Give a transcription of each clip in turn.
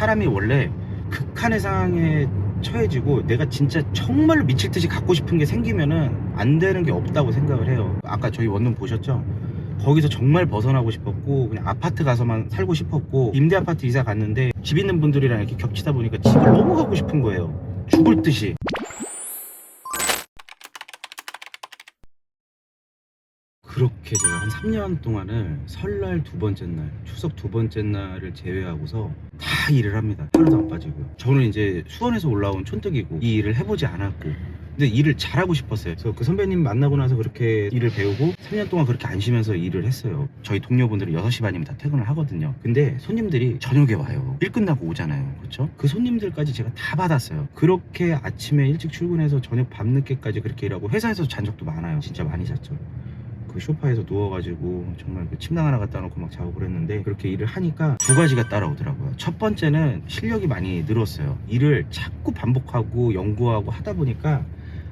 사람이 원래 극한의 상황에 처해지고 내가 진짜 정말로 미칠 듯이 갖고 싶은 게 생기면은 안 되는 게 없다고 생각을 해요. 아까 저희 원룸 보셨죠? 거기서 정말 벗어나고 싶었고 그냥 아파트 가서만 살고 싶었고 임대 아파트 이사 갔는데 집 있는 분들이랑 이렇게 겹치다 보니까 집을 너무 가고 싶은 거예요. 죽을 듯이. 그렇게 제가 한 3년 동안을 설날 두 번째 날, 추석 두 번째 날을 제외하고서 다 일을 합니다. 하루도 안 빠지고요. 저는 이제 수원에서 올라온 촌뜨기고 이 일을 해보지 않았고 근데 일을 잘하고 싶었어요. 그래서 그 선배님 만나고 나서 그렇게 일을 배우고 3년 동안 그렇게 안 쉬면서 일을 했어요. 저희 동료분들은 6시 반이면 다 퇴근을 하거든요. 근데 손님들이 저녁에 와요. 일 끝나고 오잖아요. 그렇죠? 그 손님들까지 제가 다 받았어요. 그렇게 아침에 일찍 출근해서 저녁 밤늦게까지 그렇게 일하고 회사에서 잔 적도 많아요. 진짜 많이 잤죠. 그 소파에서 누워가지고 정말 그 침낭 하나 갖다 놓고 막 자고 그랬는데 그렇게 일을 하니까 두 가지가 따라오더라고요. 첫 번째는 실력이 많이 늘었어요. 일을 자꾸 반복하고 연구하고 하다 보니까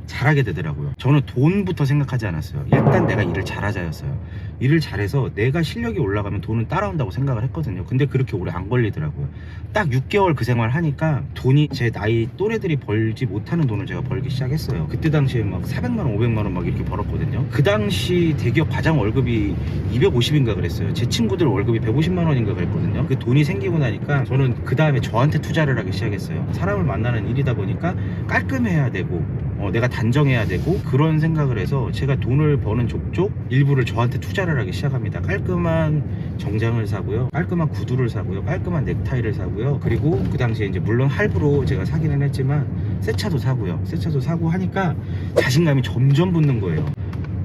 잘하게 되더라고요. 저는 돈부터 생각하지 않았어요. 일단 내가 일을 잘하자였어요. 일을 잘해서 내가 실력이 올라가면 돈은 따라온다고 생각을 했거든요. 근데 그렇게 오래 안 걸리더라고요. 딱 6개월 그 생활 하니까 돈이 제 나이 또래들이 벌지 못하는 돈을 제가 벌기 시작했어요. 그때 당시에 막 400만 원, 500만 원 막 이렇게 벌었거든요. 그 당시 대기업 과장 월급이 250인가 그랬어요. 제 친구들 월급이 150만 원인가 그랬거든요. 그 돈이 생기고 나니까 저는 그 다음에 저한테 투자를 하기 시작했어요. 사람을 만나는 일이다 보니까 깔끔해야 되고 내가 단정해야 되고 그런 생각을 해서 제가 돈을 버는 족족 일부를 저한테 투자를 하기 시작합니다. 깔끔한 정장을 사고요, 깔끔한 구두를 사고요, 깔끔한 넥타이를 사고요. 그리고 그 당시에 이제 물론 할부로 제가 사기는 했지만 새 차도 사고요. 새 차도 사고 하니까 자신감이 점점 붙는 거예요.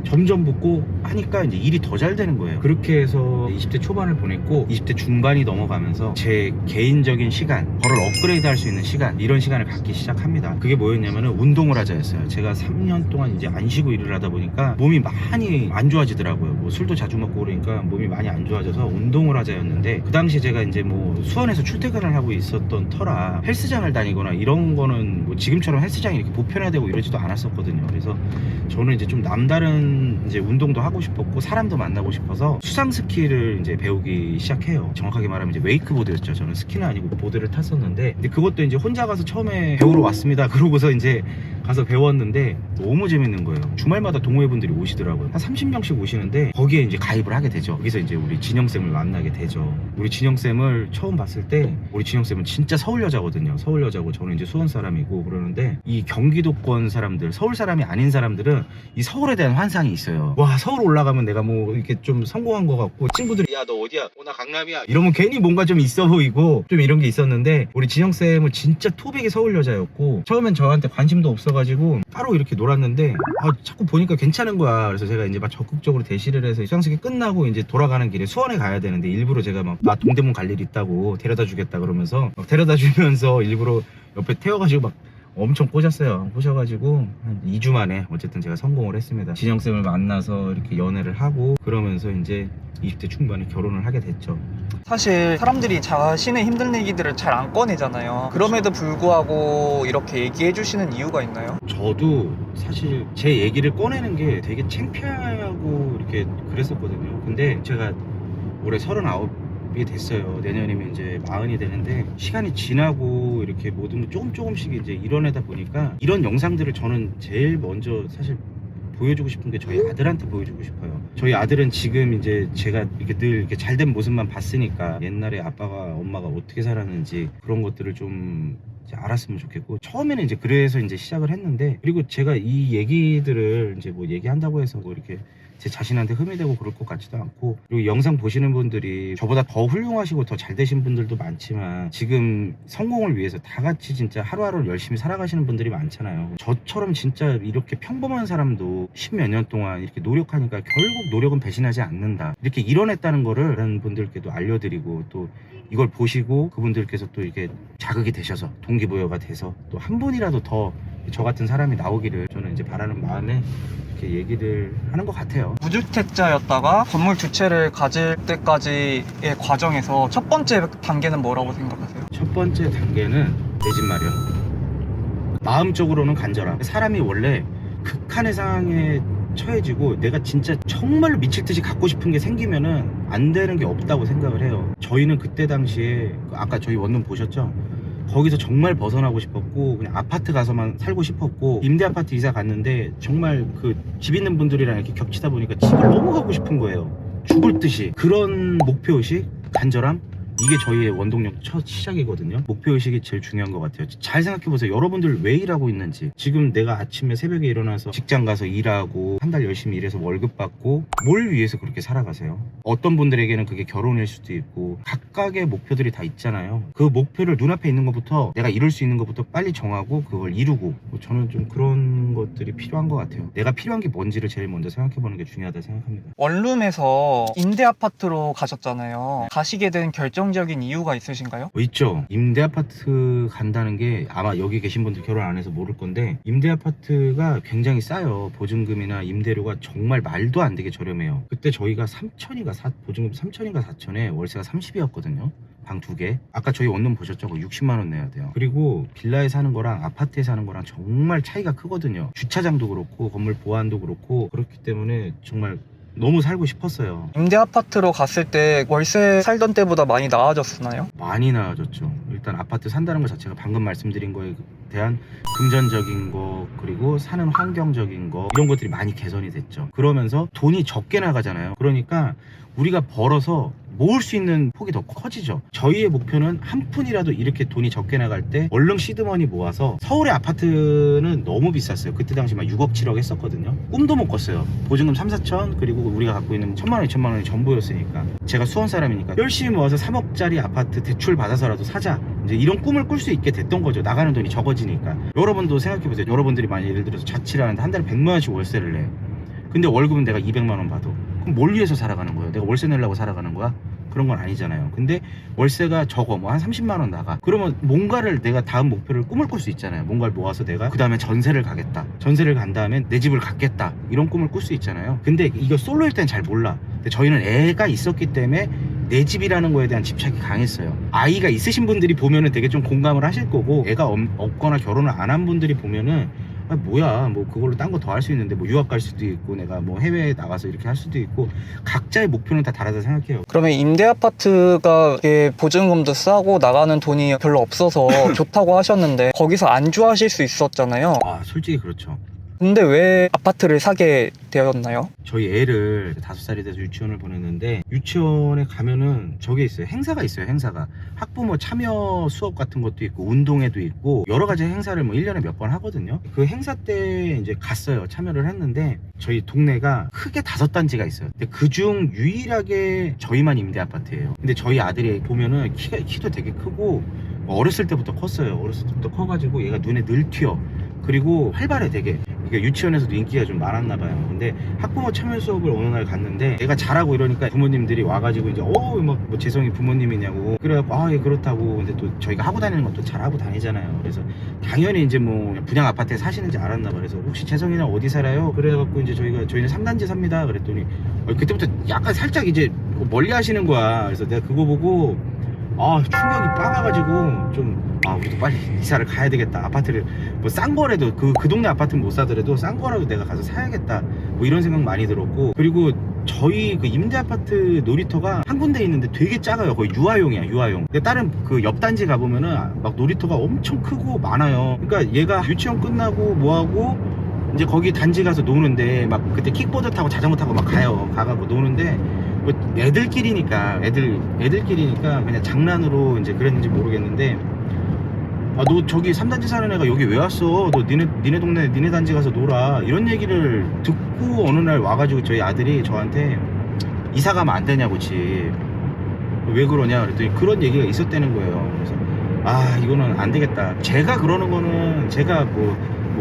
점점 붙고 하니까 이제 일이 더 잘 되는 거예요. 그렇게 해서 20대 초반을 보냈고 20대 중반이 넘어가면서 제 개인적인 시간, 저를 업그레이드 할 수 있는 시간, 이런 시간을 갖기 시작합니다. 그게 뭐였냐면은 운동을 하자였어요. 제가 3년 동안 이제 안 쉬고 일을 하다 보니까 몸이 많이 안 좋아지더라고요. 뭐 술도 자주 먹고 그러니까 몸이 많이 안 좋아져서 운동을 하자였는데 그 당시 제가 이제 뭐 수원에서 출퇴근을 하고 있었던 터라 헬스장을 다니거나 이런 거는 뭐 지금처럼 헬스장이 이렇게 보편화되고 이러지도 않았었거든요. 그래서 저는 이제 좀 남다른 이제 운동도 하고 싶었고 사람도 만나고 싶어서 수상 스키를 이제 배우기 시작해요. 정확하게 말하면 이제 웨이크보드였죠. 저는 스키는 아니고 보드를 탔었는데 근데 그것도 이제 혼자 가서 처음에 배우러 왔습니다. 그러고서 이제 가서 배웠는데 너무 재밌는 거예요. 주말마다 동호회분들이 오시더라고요. 한 30명씩 오시는데 거기에 이제 가입을 하게 되죠. 거기서 이제 우리 진영쌤을 만나게 되죠. 우리 진영쌤을 처음 봤을 때 우리 진영쌤은 진짜 서울 여자거든요. 서울 여자고 저는 이제 수원 사람이고 그러는데 이 경기도권 사람들, 서울 사람이 아닌 사람들은 이 서울에 대한 환상이 있어요. 와, 서울 올라가면 내가 뭐 이렇게 좀 성공한 것 같고 친구들이 야 너 어디야? 나 강남이야. 이러면 괜히 뭔가 좀 있어 보이고 좀 이런 게 있었는데 우리 진영쌤은 진짜 토백이 서울 여자였고 처음엔 저한테 관심도 없어가지고 따로 이렇게 놀았는데 자꾸 보니까 괜찮은 거야. 그래서 제가 이제 막 적극적으로 대시를 해서 수상식이 끝나고 이제 돌아가는 길에 수원에 가야 되는데 일부러 제가 막 나 동대문 갈 일 있다고 데려다 주겠다 그러면서 막 데려다 주면서 일부러 옆에 태워가지고 막 엄청 꼬셨어요. 꼬셔가지고 한 2주 만에 어쨌든 제가 성공을 했습니다. 진영쌤을 만나서 이렇게 연애를 하고 그러면서 이제 20대 중반에 결혼을 하게 됐죠. 사실 사람들이 자신의 힘든 얘기들을 잘 안 꺼내잖아요. 그럼에도 불구하고 이렇게 얘기해 주시는 이유가 있나요? 저도 사실 제 얘기를 꺼내는 게 되게 창피하고 이렇게 그랬었거든요. 근데 제가 올해 39이 됐어요. 내년이면 이제 40이 되는데 시간이 지나고 이렇게 모든 걸 조금씩 이제 이뤄내다 보니까 이런 영상들을 저는 제일 먼저 사실 보여주고 싶은 게 저희 아들한테 보여주고 싶어요. 저희 아들은 지금 이제 제가 이렇게 늘 이렇게 잘된 모습만 봤으니까 옛날에 아빠가 엄마가 어떻게 살았는지 그런 것들을 좀 이제 알았으면 좋겠고 처음에는 이제 그래서 이제 시작을 했는데 그리고 제가 이 얘기들을 이제 뭐 얘기한다고 해서 뭐 이렇게 제 자신한테 흠이 되고 그럴 것 같지도 않고 그리고 영상 보시는 분들이 저보다 더 훌륭하시고 더 잘 되신 분들도 많지만 지금 성공을 위해서 다 같이 진짜 하루하루를 열심히 살아가시는 분들이 많잖아요. 저처럼 진짜 이렇게 평범한 사람도 십몇 년 동안 이렇게 노력하니까 결국 노력은 배신하지 않는다 이렇게 이뤄냈다는 거를 다른 분들께도 알려드리고 또 이걸 보시고 그분들께서 또 이렇게 자극이 되셔서 동기부여가 돼서 또 한 분이라도 더 저 같은 사람이 나오기를 저는 이제 바라는 마음에 이렇게 얘기를 하는 것 같아요. 무주택자였다가 건물 두 채를 가질 때까지의 과정에서 첫 번째 단계는 뭐라고 생각하세요? 첫 번째 단계는 내 집 마련. 마음적으로는 간절함. 사람이 원래 극한의 상황에 처해지고 내가 진짜 정말로 미칠 듯이 갖고 싶은 게 생기면은 안 되는 게 없다고 생각을 해요. 저희는 그때 당시에 아까 저희 원룸 보셨죠? 거기서 정말 벗어나고 싶었고 그냥 아파트 가서만 살고 싶었고 임대 아파트 이사 갔는데 정말 그 집 있는 분들이랑 이렇게 겹치다 보니까 집을 너무 가고 싶은 거예요. 죽을 듯이. 그런 목표의식, 간절함, 이게 저희의 원동력 첫 시작이거든요. 목표의식이 제일 중요한 것 같아요. 잘 생각해보세요. 여러분들 왜 일하고 있는지. 지금 내가 아침에 새벽에 일어나서 직장 가서 일하고 한 달 열심히 일해서 월급 받고 뭘 위해서 그렇게 살아가세요? 어떤 분들에게는 그게 결혼일 수도 있고 각각의 목표들이 다 있잖아요. 그 목표를 눈앞에 있는 것부터 내가 이룰 수 있는 것부터 빨리 정하고 그걸 이루고, 저는 좀 그런 것들이 필요한 것 같아요. 내가 필요한 게 뭔지를 제일 먼저 생각해보는 게 중요하다 생각합니다. 원룸에서 임대 아파트로 가셨잖아요. 가시게 된 결정적인 이유가 있으신가요? 있죠. 임대 아파트 간다는 게 아마 여기 계신 분들 결혼 안 해서 모를 건데 임대 아파트가 굉장히 싸요. 보증금이나 임대료가 정말 말도 안 되게 저렴해요. 그때 저희가 3천인가 보증금 3천인가 4천에 월세가 30이었거든요. 방 2개. 아까 저희 원룸 보셨죠? 60만 원 내야 돼요. 그리고 빌라에 사는 거랑 아파트에 사는 거랑 정말 차이가 크거든요. 주차장도 그렇고 건물 보안도 그렇고, 그렇기 때문에 정말 너무 살고 싶었어요. 임대 아파트로 갔을 때 월세 살던 때보다 많이 나아졌나요? 많이 나아졌죠. 일단 아파트 산다는 것 자체가 방금 말씀드린 거에 대한 금전적인 거, 그리고 사는 환경적인 거, 이런 것들이 많이 개선이 됐죠. 그러면서 돈이 적게 나가잖아요. 그러니까 우리가 벌어서 모을 수 있는 폭이 더 커지죠. 저희의 목표는 한 푼이라도 이렇게 돈이 적게 나갈 때 얼른 시드머니 모아서, 서울의 아파트는 너무 비쌌어요. 그때 당시 막 6억 7억 했었거든요. 꿈도 못 꿨어요. 보증금 3, 4천, 그리고 우리가 갖고 있는 1,000만 원 2천만 원이 전부였으니까. 제가 수원 사람이니까 열심히 모아서 3억짜리 아파트 대출 받아서라도 사자, 이제 이런 꿈을 꿀 수 있게 됐던 거죠. 나가는 돈이 적어지니까. 여러분도 생각해보세요. 여러분들이 만약 예를 들어서 자취를 하는데 한 달에 100만 원씩 월세를 내. 근데 월급은 내가 200만 원 받아. 그럼 뭘 위해서 살아가는 거예요? 내가 월세 내려고 살아가는 거야? 그런 건 아니잖아요. 근데 월세가 적어, 뭐 한 30만 원 나가. 그러면 뭔가를, 내가 다음 목표를 꿈을 꿀 수 있잖아요. 뭔가를 모아서 내가 그 다음에 전세를 가겠다, 전세를 간 다음에 내 집을 갖겠다, 이런 꿈을 꿀 수 있잖아요. 근데 이거 솔로일 땐 잘 몰라. 근데 저희는 애가 있었기 때문에 내 집이라는 거에 대한 집착이 강했어요. 아이가 있으신 분들이 보면은 되게 좀 공감을 하실 거고, 애가 없거나 결혼을 안 한 분들이 보면은 뭐야, 뭐 그걸로 딴 거 더 할 수 있는데, 뭐 유학 갈 수도 있고 내가 뭐 해외에 나가서 이렇게 할 수도 있고, 각자의 목표는 다 다르다 생각해요. 그러면 임대 아파트가 이게 보증금도 싸고 나가는 돈이 별로 없어서 좋다고 하셨는데 거기서 안주하실 수 있었잖아요. 솔직히 그렇죠. 근데 왜 아파트를 사게 되었나요? 저희 애를 5살이 돼서 유치원을 보냈는데, 유치원에 가면은 저게 있어요. 행사가 있어요. 행사가 학부모 참여 수업 같은 것도 있고 운동회도 있고 여러 가지 행사를 뭐 1년에 몇 번 하거든요. 그 행사 때 이제 갔어요. 참여를 했는데 저희 동네가 크게 5단지가 있어요. 근데 그중 유일하게 저희만 임대 아파트예요. 근데 저희 아들이 보면은 키도 되게 크고 어렸을 때부터 컸어요. 어렸을 때부터 커가지고 얘가 눈에 늘 튀어. 그리고 활발해 되게. 이게 유치원에서도 인기가 좀 많았나 봐요. 근데 학부모 참여 수업을 어느 날 갔는데 얘가 잘하고 이러니까 부모님들이 와가지고 이제 뭐 재성이 부모님이냐고. 그래갖고 예 그렇다고. 근데 또 저희가 하고 다니는 것도 잘하고 다니잖아요. 그래서 당연히 이제 뭐 분양 아파트에 사시는지 알았나 봐요. 그래서 혹시 재성이는 어디 살아요? 그래갖고 이제 저희는 3단지 삽니다 그랬더니 그때부터 약간 살짝 이제 멀리 하시는 거야. 그래서 내가 그거 보고 충격이 빠가지고 좀 우리도 빨리 이사를 가야 되겠다. 아파트를 뭐 싼 거라도 그 동네 아파트는 못 사더라도 싼 거라도 내가 가서 사야겠다, 뭐 이런 생각 많이 들었고. 그리고 저희 그 임대 아파트 놀이터가 한 군데 있는데 되게 작아요. 거의 유아용이야, 유아용. 근데 다른 그 옆 단지 가보면은 막 놀이터가 엄청 크고 많아요. 그러니까 얘가 유치원 끝나고 뭐하고 이제 거기 단지 가서 노는데, 막 그때 킥보드 타고 자전거 타고 막 가갖고 노는데, 뭐 애들끼리니까 그냥 장난으로 이제 그랬는지 모르겠는데, 너 저기 3단지 사는 애가 여기 왜 왔어? 너 니네 동네 니네 단지 가서 놀아, 이런 얘기를 듣고 어느 날 와가지고 저희 아들이 저한테 이사 가면 안 되냐고, 집 왜 그러냐 그랬더니 그런 얘기가 있었다는 거예요. 그래서 이거는 안 되겠다. 제가 그러는 거는 제가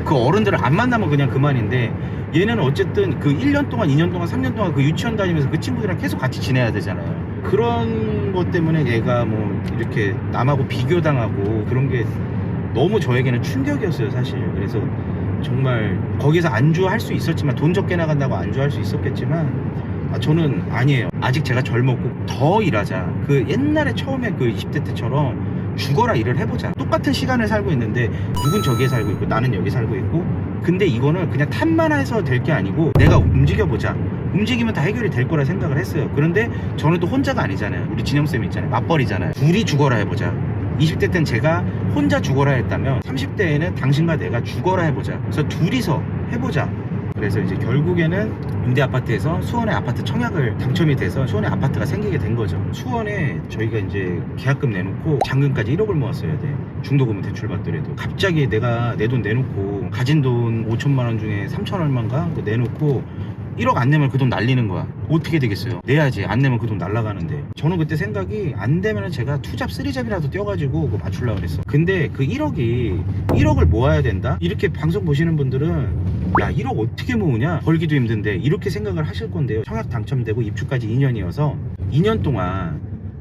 그 어른들을 안 만나면 그냥 그만인데, 얘는 어쨌든 그 1년 동안 2년 동안 3년 동안 그 유치원 다니면서 그 친구들이랑 계속 같이 지내야 되잖아요. 그런 것 때문에 얘가 뭐 이렇게 남하고 비교당하고 그런 게 너무 저에게는 충격이었어요, 사실. 그래서 정말 거기서 안주할 수 있었지만, 돈 적게 나간다고 안주할 수 있었겠지만, 저는 아니에요. 아직 제가 젊었고 더 일하자. 그 옛날에 처음에 그 20대 때처럼 죽어라 일을 해보자. 똑같은 시간을 살고 있는데 누군 저기에 살고 있고 나는 여기 살고 있고, 근데 이거는 그냥 탓만 해서 될 게 아니고 내가 움직여보자. 움직이면 다 해결이 될 거라 생각을 했어요. 그런데 저는 또 혼자가 아니잖아요. 우리 진영쌤 있잖아요. 맞벌이잖아요. 둘이 죽어라 해보자. 20대 땐 제가 혼자 죽어라 했다면 30대에는 당신과 내가 죽어라 해보자. 그래서 둘이서 해보자. 그래서 이제 결국에는 임대아파트에서 수원의 아파트 청약을 당첨이 돼서 수원의 아파트가 생기게 된 거죠. 수원에 저희가 이제 계약금 내놓고 잔금까지 1억을 모았어야 돼. 중도금은 대출받더라도. 갑자기 내가 내 돈 내놓고 가진 돈 5천만 원 중에 3천 얼마인가 내놓고 1억 안 내면 그 돈 날리는 거야. 어떻게 되겠어요? 내야지. 안 내면 그 돈 날라가는데. 저는 그때 생각이 안 되면 제가 투잡, 쓰리잡이라도 떼어가지고 그거 맞추려고 그랬어. 근데 그 1억을 모아야 된다? 이렇게 방송 보시는 분들은 야 1억 어떻게 모으냐? 벌기도 힘든데 이렇게 생각을 하실 건데요. 청약 당첨되고 입주까지 2년이어서 2년 동안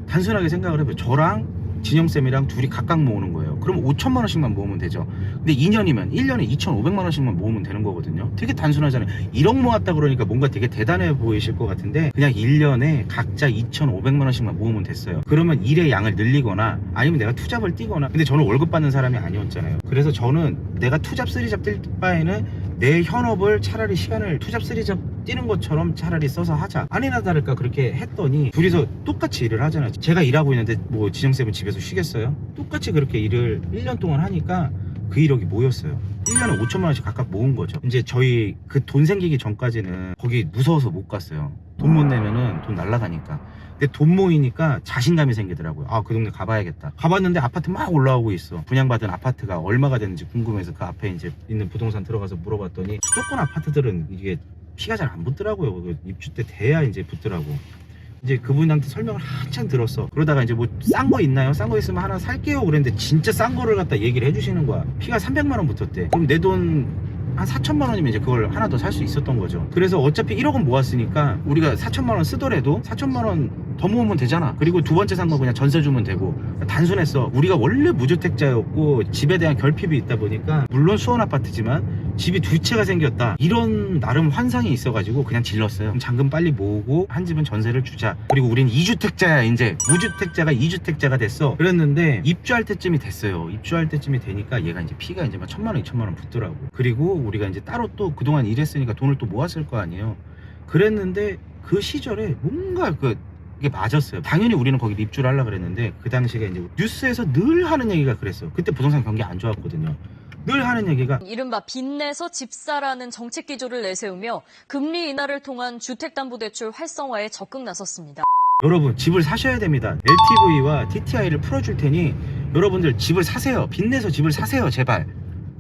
단순하게 생각을 해봐요. 저랑 진영쌤이랑 둘이 각각 모으는 거예요. 그럼 5천만 원씩만 모으면 되죠. 근데 2년이면 1년에 2,500만 원씩만 모으면 되는 거거든요. 되게 단순하잖아요. 1억 모았다 그러니까 뭔가 되게 대단해 보이실 것 같은데 그냥 1년에 각자 2,500만 원씩만 모으면 됐어요. 그러면 일의 양을 늘리거나 아니면 내가 투잡을 뛰거나. 근데 저는 월급 받는 사람이 아니었잖아요. 그래서 저는 내가 투잡, 쓰리잡 뛸 바에는 내 현업을 차라리 시간을 투잡, 쓰리잡 뛰는 것처럼 차라리 써서 하자. 아니나 다를까 그렇게 했더니 둘이서 똑같이 일을 하잖아요. 제가 일하고 있는데 뭐 진영쌤은 집에서 쉬겠어요? 똑같이 그렇게 일을 1년 동안 하니까 그 1억이 모였어요. 1년에 5천만 원씩 각각 모은 거죠. 이제 저희 그 돈 생기기 전까지는 거기 무서워서 못 갔어요. 돈 못 내면은 돈 날라가니까. 근데 돈 모이니까 자신감이 생기더라고요. 아, 그 동네 가봐야겠다. 가봤는데 아파트 막 올라오고 있어. 분양받은 아파트가 얼마가 되는지 궁금해서 그 앞에 이제 있는 부동산 들어가서 물어봤더니 수도권 아파트들은 이게 피가 잘 안 붙더라고요. 그 입주 때 돼야 이제 붙더라고. 이제 그분한테 설명을 한참 들었어. 그러다가 이제 뭐 싼 거 있나요? 싼 거 있으면 하나 살게요 그랬는데 진짜 싼 거를 갖다 얘기를 해주시는 거야. 피가 300만 원 붙었대. 그럼 내 돈 한 4천만 원이면 이제 그걸 하나 더 살 수 있었던 거죠. 그래서 어차피 1억은 모았으니까 우리가 4천만 원 쓰더라도 4천만 원 더 모으면 되잖아. 그리고 두 번째 산 거 그냥 전세 주면 되고. 단순했어. 우리가 원래 무주택자였고 집에 대한 결핍이 있다 보니까 물론 수원 아파트지만 집이 두 채가 생겼다 이런 나름 환상이 있어가지고 그냥 질렀어요. 그럼 잔금 빨리 모으고 한 집은 전세를 주자. 그리고 우린 2주택자야. 이제 무주택자가 2주택자가 됐어. 그랬는데 입주할 때쯤이 됐어요. 입주할 때쯤이 되니까 얘가 이제 피가 이제 막 1,000만 원 2천만 원 붙더라고. 그리고 우리가 이제 따로 또 그동안 일했으니까 돈을 또 모았을 거 아니에요. 그랬는데 그 시절에 뭔가 이게 맞았어요. 당연히 우리는 거기 입주를 하려고 그랬는데 그 당시에 이제 뉴스에서 늘 하는 얘기가 그랬어. 그때 부동산 경기 안 좋았거든요. 늘 하는 얘기가 이른바 빚내서 집사라는 정책 기조를 내세우며 금리 인하를 통한 주택담보대출 활성화에 적극 나섰습니다. 여러분 집을 사셔야 됩니다. LTV와 DTI를 풀어줄 테니 여러분들 집을 사세요. 빚내서 집을 사세요 제발.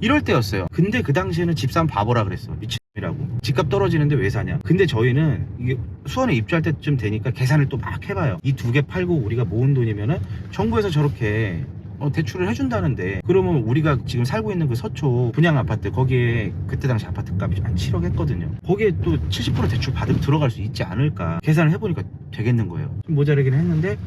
이럴 때였어요. 근데 그 당시에는 집사면 바보라 그랬어. 미친놈이라고. 집값 떨어지는데 왜 사냐. 근데 저희는 이게 수원에 입주할 때쯤 되니까 계산을 또 막 해봐요. 이 두 개 팔고 우리가 모은 돈이면은 정부에서 저렇게 대출을 해준다는데 그러면 우리가 지금 살고 있는 그 서초 분양 아파트 거기에 그때 당시 아파트 값이 한 7억 했거든요. 거기에 또 70% 대출 받으면 들어갈 수 있지 않을까. 계산을 해보니까 되겠는 거예요. 좀 모자라긴 했는데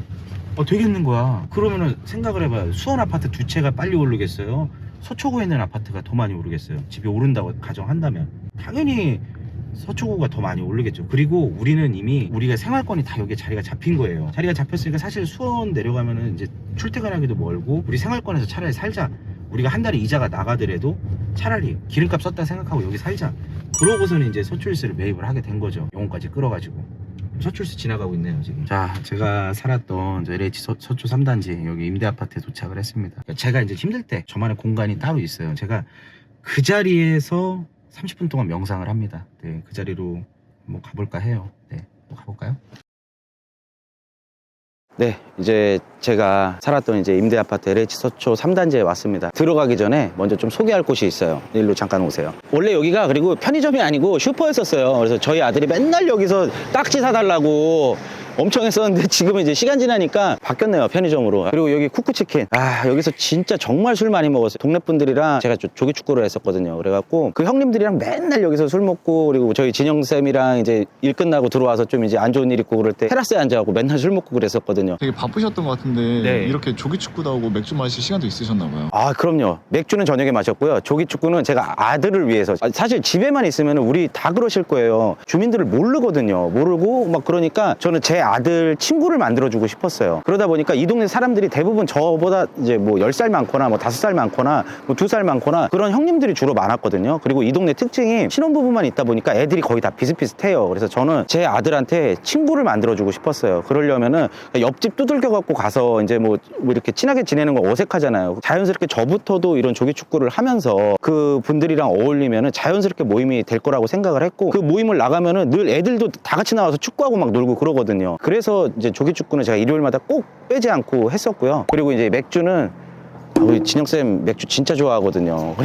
되겠는 거야. 그러면은 생각을 해봐요. 수원 아파트 두 채가 빨리 오르겠어요? 서초구에 있는 아파트가 더 많이 오르겠어요? 집이 오른다고 가정한다면 당연히 서초구가 더 많이 오르겠죠. 그리고 우리는 이미 우리가 생활권이 다 여기에 자리가 잡힌 거예요. 자리가 잡혔으니까 사실 수원 내려가면은 이제 출퇴근하기도 멀고 우리 생활권에서 차라리 살자. 우리가 한 달에 이자가 나가더라도 차라리 기름값 썼다 생각하고 여기 살자. 그러고서는 이제 서초일스를 매입을 하게 된 거죠. 영혼까지 끌어가지고. 서초일스 지나가고 있네요 지금. 자, 제가 살았던 LH 서초 3단지 여기 임대아파트에 도착을 했습니다. 제가 이제 힘들 때 저만의 공간이 따로 있어요. 제가 그 자리에서 30분 동안 명상을 합니다. 네, 그 자리로 한번 가볼까 해요. 네, 한번 가볼까요? 네, 이제 제가 살았던 이제 임대 아파트 LH 서초 3단지에 왔습니다. 들어가기 전에 먼저 좀 소개할 곳이 있어요. 일로 잠깐 오세요. 원래 여기가 그리고 편의점이 아니고 슈퍼였었어요. 그래서 저희 아들이 맨날 여기서 딱지 사달라고 엄청 했었는데 지금은 이제 시간 지나니까 바뀌었네요, 편의점으로. 그리고 여기 쿠쿠치킨. 아, 여기서 진짜 정말 술 많이 먹었어요. 동네 분들이랑 제가 조기축구를 했었거든요. 그래갖고 그 형님들이랑 맨날 여기서 술 먹고, 그리고 저희 진영쌤이랑 이제 일 끝나고 들어와서 좀 이제 안 좋은 일 있고 그럴 때 테라스에 앉아갖고 맨날 술 먹고 그랬었거든요. 되게 바쁘셨던 것 같은데 네. 이렇게 조기축구도 하고 맥주 마실 시간도 있으셨나 봐요. 아, 그럼요. 맥주는 저녁에 마셨고요. 조기축구는 제가 아들을 위해서. 사실 집에만 있으면 우리 다 그러실 거예요. 주민들을 모르거든요. 모르고 막 그러니까 저는 제 아들 친구를 만들어주고 싶었어요. 그러다 보니까 이 동네 사람들이 대부분 저보다 이제 뭐 10살 많거나 뭐 5살 많거나 뭐 2살 많거나 그런 형님들이 주로 많았거든요. 그리고 이 동네 특징이 신혼부부만 있다 보니까 애들이 거의 다 비슷비슷해요. 그래서 저는 제 아들한테 친구를 만들어주고 싶었어요. 그러려면은 옆집 두들겨 갖고 가서 이제 뭐 이렇게 친하게 지내는 거 어색하잖아요. 자연스럽게 저부터도 이런 조기축구를 하면서 그 분들이랑 어울리면은 자연스럽게 모임이 될 거라고 생각을 했고, 그 모임을 나가면은 늘 애들도 다 같이 나와서 축구하고 막 놀고 그러거든요. 그래서 이제 조기축구는 제가 일요일마다 꼭 빼지 않고 했었고요. 그리고 이제 맥주는 우리 진영쌤 맥주 진짜 좋아하거든요.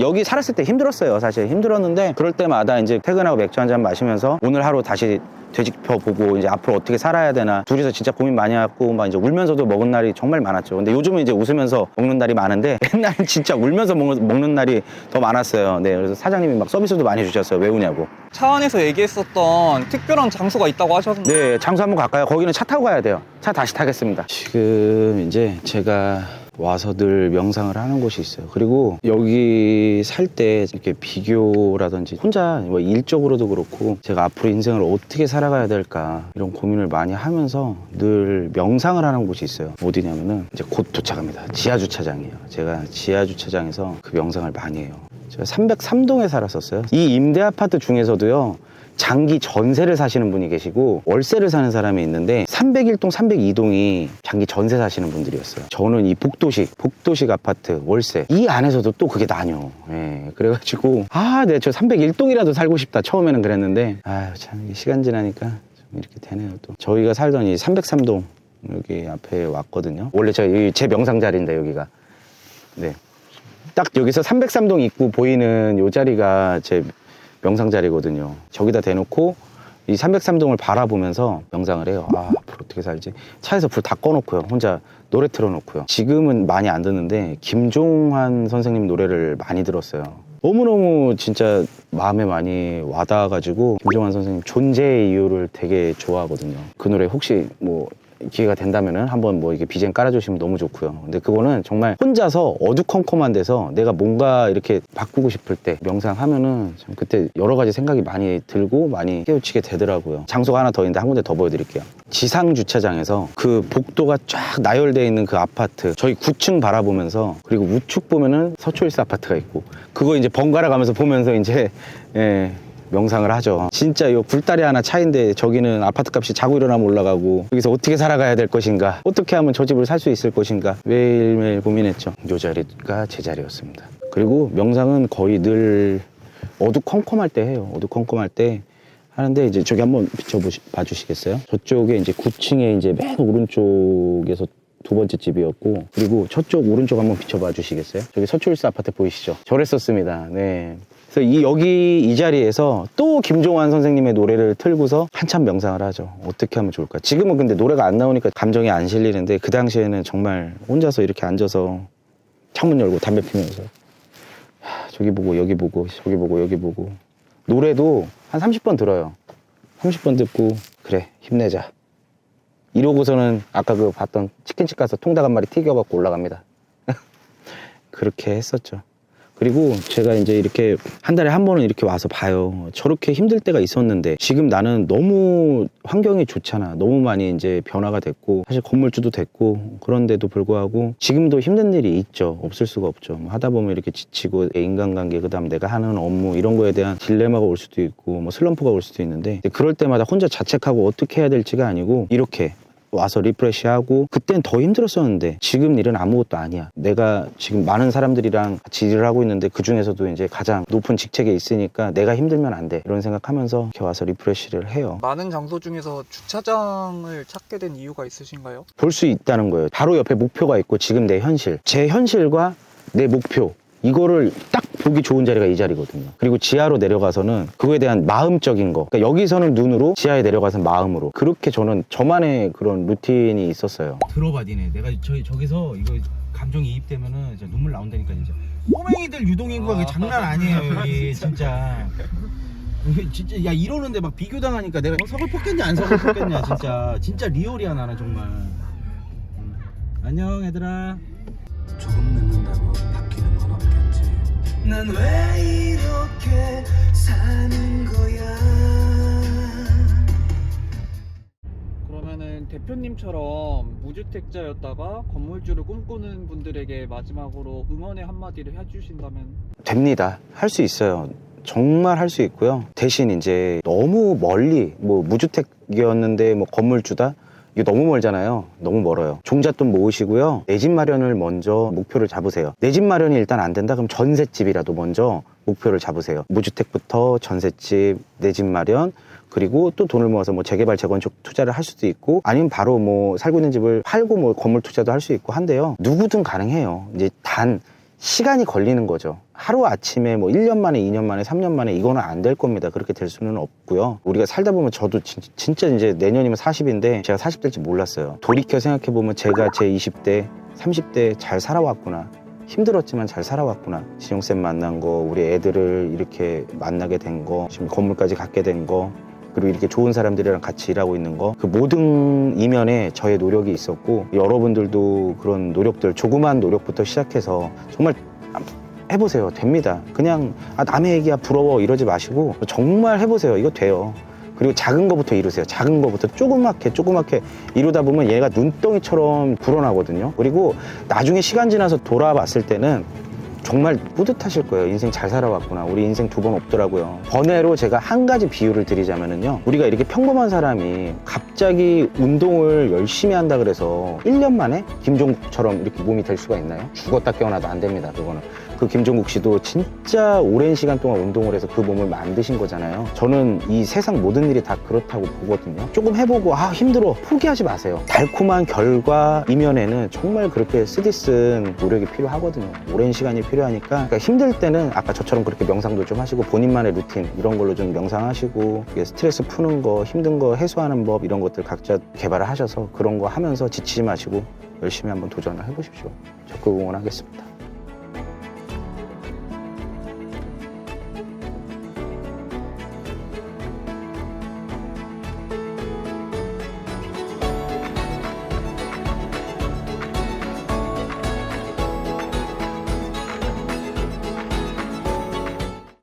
여기 살았을 때 힘들었어요. 사실 힘들었는데 그럴 때마다 이제 퇴근하고 맥주 한잔 마시면서 오늘 하루 다시 되짚어보고 이제 앞으로 어떻게 살아야 되나, 둘이서 진짜 고민 많이 했고 막 이제 울면서도 먹은 날이 정말 많았죠. 근데 요즘은 이제 웃으면서 먹는 날이 많은데 옛날엔 진짜 울면서 먹는 날이 더 많았어요. 네, 그래서 사장님이 막 서비스도 많이 주셨어요. 왜 우냐고. 차 안에서 얘기했었던 특별한 장소가 있다고 하셨는데. 네, 장소 한번 갈까요? 거기는 차 타고 가야 돼요. 차 다시 타겠습니다. 지금 이제 제가 와서 늘 명상을 하는 곳이 있어요. 그리고 여기 살 때 이렇게 비교라든지 혼자 뭐 일적으로도 그렇고 제가 앞으로 인생을 어떻게 살아가야 될까 이런 고민을 많이 하면서 늘 명상을 하는 곳이 있어요. 어디냐면은 이제 곧 도착합니다. 지하주차장이에요. 제가 지하주차장에서 그 명상을 많이 해요. 제가 303동에 살았었어요. 이 임대 아파트 중에서도요, 장기 전세를 사시는 분이 계시고 월세를 사는 사람이 있는데 301동, 302동이 장기 전세 사시는 분들이었어요. 저는 이 복도식 아파트 월세 이 안에서도 또 그게 나뉘어. 예, 그래가지고 네, 저 301동이라도 살고 싶다 처음에는 그랬는데 참 시간 지나니까 좀 이렇게 되네요. 또 저희가 살던 이 303동 여기 앞에 왔거든요. 원래 제 명상 자리인데 여기가, 네, 딱 여기서 303동 입구 보이는 요 자리가 제 명상 자리거든요. 저기다 대놓고 이 303동을 바라보면서 명상을 해요. 앞으로 어떻게 살지? 차에서 불 다 꺼놓고요. 혼자 노래 틀어놓고요. 지금은 많이 안 듣는데 김종환 선생님 노래를 많이 들었어요. 너무너무 진짜 마음에 많이 와닿아가지고 김종환 선생님 존재의 이유를 되게 좋아하거든요. 그 노래 혹시 뭐 기회가 된다면은 한번 뭐 이게 BGM 깔아주시면 너무 좋고요. 근데 그거는 정말 혼자서 어두컴컴한 데서 내가 뭔가 이렇게 바꾸고 싶을 때 명상하면은 참 그때 여러 가지 생각이 많이 들고 많이 깨우치게 되더라고요. 장소가 하나 더 있는데 한 군데 더 보여드릴게요. 지상 주차장에서 그 복도가 쫙 나열되어 있는 그 아파트 저희 9층 바라보면서, 그리고 우측 보면은 서초일스 아파트가 있고, 그거 이제 번갈아 가면서 보면서 이제 명상을 하죠. 진짜 요 굴다리 하나 차인데 저기는 아파트 값이 자고 일어나면 올라가고, 여기서 어떻게 살아가야 될 것인가, 어떻게 하면 저 집을 살 수 있을 것인가 매일매일 고민했죠. 요 자리가 제 자리였습니다. 그리고 명상은 거의 늘 어두컴컴할 때 해요. 어두컴컴할 때 하는데 이제 저기 한번 비춰봐 주시겠어요? 저쪽에 이제 9층에 이제 맨 오른쪽에서 두 번째 집이었고, 그리고 저쪽 오른쪽 한번 비춰봐 주시겠어요? 저기 서초일스 아파트 보이시죠? 저랬었습니다. 네. 그래서 여기 이 자리에서 또 김종환 선생님의 노래를 틀고서 한참 명상을 하죠. 어떻게 하면 좋을까? 지금은 근데 노래가 안 나오니까 감정이 안 실리는데 그 당시에는 정말 혼자서 이렇게 앉아서 창문 열고 담배 피면서 저기 보고 여기 보고 저기 보고 여기 보고, 노래도 한 30번 들어요. 30번 듣고 그래 힘내자 이러고서는 아까 그 봤던 치킨집 가서 통닭 한 마리 튀겨갖고 올라갑니다. 그렇게 했었죠. 그리고 제가 이제 이렇게 한 달에 한 번은 이렇게 와서 봐요. 저렇게 힘들 때가 있었는데 지금 나는 너무 환경이 좋잖아. 너무 많이 이제 변화가 됐고 사실 건물주도 됐고, 그런데도 불구하고 지금도 힘든 일이 있죠. 없을 수가 없죠. 하다 보면 이렇게 지치고 인간관계, 그다음 내가 하는 업무 이런 거에 대한 딜레마가 올 수도 있고 뭐 슬럼프가 올 수도 있는데, 그럴 때마다 혼자 자책하고 어떻게 해야 될지가 아니고 이렇게 와서 리프레시하고, 그땐 더 힘들었었는데 지금 일은 아무것도 아니야. 내가 지금 많은 사람들이랑 같이 일을 하고 있는데 그 중에서도 이제 가장 높은 직책에 있으니까 내가 힘들면 안 돼, 이런 생각하면서 이렇게 와서 리프레시를 해요. 많은 장소 중에서 주차장을 찾게 된 이유가 있으신가요? 볼 수 있다는 거예요. 바로 옆에 목표가 있고 지금 내 현실, 제 현실과 내 목표, 이거를 딱 보기 좋은 자리가 이 자리거든요. 그리고 지하로 내려가서는 그거에 대한 마음적인 거, 그러니까 여기서는 눈으로, 지하에 내려가서는 마음으로, 그렇게 저는 저만의 그런 루틴이 있었어요. 들어봐 니네, 내가 저기서 이거 감정이입되면은 진짜 눈물 나온다니까. 진짜 꼬맹이들 유동인구가 장난 아니에요 여기 진짜. 진짜 야 이러는데 막 비교당하니까 내가 서글펐겠냐 안 서글펐겠냐. 진짜 리얼이야 나는 정말. 안녕 얘들아. 조금 늦는다고 바뀌는 건 없겠지. 난 왜 이렇게 사는 거야. 대표님처럼 무주택자였다가 건물주를 꿈꾸는 분들에게 마지막으로 응원의 한마디를 해주신다면? 됩니다. 할 수 있어요. 정말 할 수 있고요. 대신 이제 너무 멀리 뭐 무주택이었는데 뭐 건물주다? 이거 너무 멀잖아요. 너무 멀어요. 종잣돈 모으시고요. 내 집 마련을 먼저 목표를 잡으세요. 내 집 마련이 일단 안 된다? 그럼 전셋집이라도 먼저 목표를 잡으세요. 무주택부터 전셋집, 내 집 마련, 그리고 또 돈을 모아서 뭐 재개발, 재건축 투자를 할 수도 있고, 아니면 바로 뭐 살고 있는 집을 팔고 뭐 건물 투자도 할 수 있고 한데요. 누구든 가능해요. 이제 단 시간이 걸리는 거죠. 하루 아침에 뭐 1년 만에, 2년 만에, 3년 만에 이거는 안 될 겁니다. 그렇게 될 수는 없고요. 우리가 살다 보면 저도 진짜 이제 내년이면 40인데 제가 40대일지 몰랐어요. 돌이켜 생각해보면 제가 제 20대, 30대 잘 살아왔구나. 힘들었지만 잘 살아왔구나. 진용쌤 만난 거, 우리 애들을 이렇게 만나게 된 거, 지금 건물까지 갖게 된 거, 그리고 이렇게 좋은 사람들이랑 같이 일하고 있는 거, 그 모든 이면에 저의 노력이 있었고, 여러분들도 그런 노력들, 조그만 노력부터 시작해서 정말 해보세요. 됩니다. 그냥 남의 얘기야 부러워 이러지 마시고 정말 해보세요. 이거 돼요. 그리고 작은 거부터 이루세요. 작은 거부터 조그맣게 이루다 보면 얘가 눈덩이처럼 불어나거든요. 그리고 나중에 시간 지나서 돌아봤을 때는 정말 뿌듯하실 거예요. 인생 잘 살아왔구나. 우리 인생 2번 없더라고요. 번외로 제가 한 가지 비유를 드리자면요. 우리가 이렇게 평범한 사람이 갑자기 운동을 열심히 한다 그래서 1년 만에 김종국처럼 이렇게 몸이 될 수가 있나요? 죽었다 깨어나도 안 됩니다. 그거는. 그 김종국 씨도 진짜 오랜 시간 동안 운동을 해서 그 몸을 만드신 거잖아요. 저는 이 세상 모든 일이 다 그렇다고 보거든요. 조금 해보고 힘들어 포기하지 마세요. 달콤한 결과 이면에는 정말 그렇게 쓰디쓴 노력이 필요하거든요. 오랜 시간이 필요하니까, 그러니까 힘들 때는 아까 저처럼 그렇게 명상도 좀 하시고 본인만의 루틴 이런 걸로 좀 명상하시고, 스트레스 푸는 거, 힘든 거 해소하는 법 이런 것들 각자 개발을 하셔서 그런 거 하면서 지치지 마시고 열심히 한번 도전을 해보십시오. 적극 응원하겠습니다.